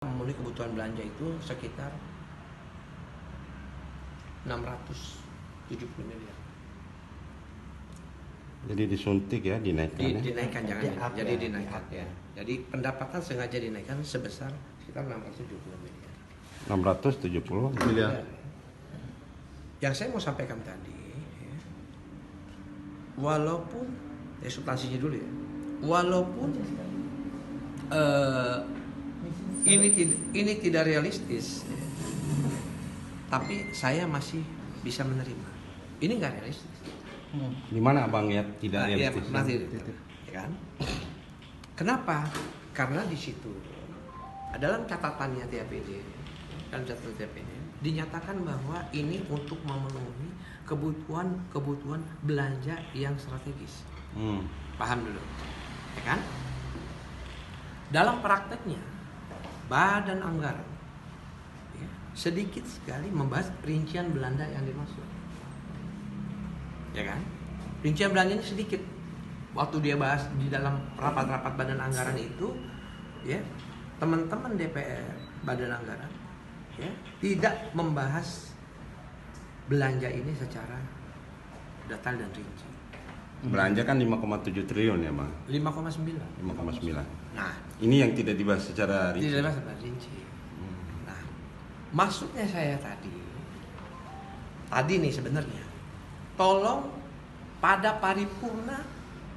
Memenuhi kebutuhan belanja itu sekitar 670 miliar. Jadi disuntik ya, dinaikkan. Dinaikkan jangan. Jadi dinaikkan ya. Jadi pendapatan sengaja dinaikkan sebesar sekitar 670 miliar. 670 miliar. Yang saya mau sampaikan tadi, ya, walaupun substansinya dulu ya, walaupun ini tidak realistis, ya, tapi saya masih bisa menerima. Ini nggak realistis. Di mana abang lihat tidak realistis? Ya, nanti, ya kan? Kenapa? Karena di situ dalam catatannya TAPD, dalam catatan TAPD dinyatakan bahwa ini untuk memenuhi kebutuhan belanja yang strategis. Paham dulu, ya kan? Dalam prakteknya, Badan Anggaran ya, sedikit sekali membahas rincian belanja yang dimaksud, ya kan? Rincian belanjanya sedikit. Waktu dia bahas di dalam rapat-rapat Badan Anggaran itu, ya, teman-teman DPR Badan Anggaran ya, tidak membahas belanja ini secara detail dan rinci. Belanja kan 5,7 triliun ya, Bang? 5,9. 5,9. Nah, ini yang tidak dibahas secara rinci. tidak dibahas secara rinci. Nah, maksudnya saya tadi nih sebenarnya, tolong pada paripurna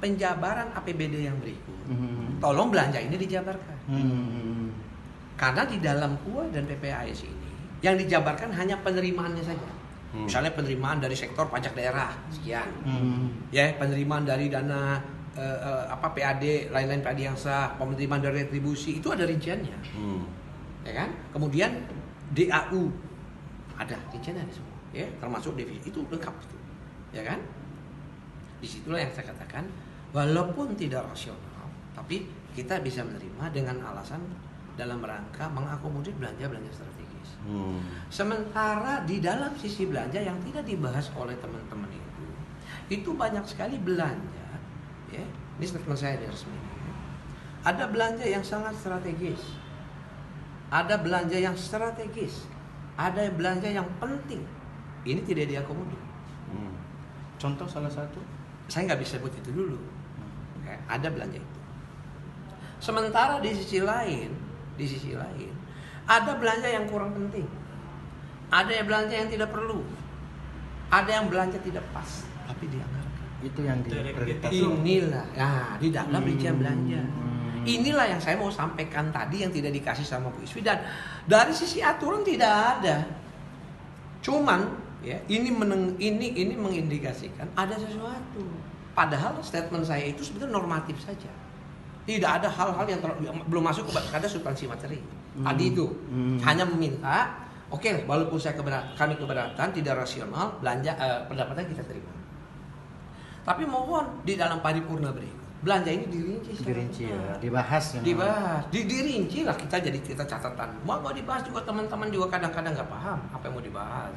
penjabaran APBD yang berikut, tolong belanja ini dijabarkan. Karena di dalam KUA dan PPAS ini yang dijabarkan hanya penerimaannya saja. Misalnya penerimaan dari sektor pajak daerah sekian, ya, penerimaan dari dana PAD, lain-lain PAD yang sah, penerimaan dari retribusi itu ada rinciannya, ya kan? Kemudian DAU ada rinciannya semua, ya, termasuk devisa itu lengkap itu, ya kan? Disitulah yang saya katakan, walaupun tidak rasional, tapi kita bisa menerima dengan alasan dalam rangka mengakomodir belanja-belanja strategis. Sementara di dalam sisi belanja yang tidak dibahas oleh teman-teman itu banyak sekali belanja, ya, ini statement saya di resmi. Ada belanja yang sangat strategis, ada belanja yang strategis, ada belanja yang penting. Ini tidak diakomodir. Contoh salah satu? Saya nggak bisa sebut itu dulu. Ya, ada belanja itu. Sementara di sisi lain, ada belanja yang kurang penting, ada yang belanja yang tidak perlu, ada yang belanja tidak pas, tapi dianggarkan. Itu yang diprioritaskan. Inilah, nah, di dalam rincian belanja. Inilah yang saya mau sampaikan tadi yang tidak dikasih sama Bu Iswi, dan dari sisi aturan tidak ada. Cuman ya, ini mengindikasikan ada sesuatu. Padahal statement saya itu sebenarnya normatif saja. Tidak ada hal-hal yang belum masuk kepada substansi materi. Tadi itu hanya meminta, oke, walaupun kami keberatan, tidak rasional, belanja pendapatan kita terima. Tapi mohon di dalam paripurna berikut, belanja ini dirinci Ya, dibahas. Dirinci lah, kita catatan. Mau dibahas juga, teman-teman juga kadang-kadang nggak paham apa yang mau dibahas.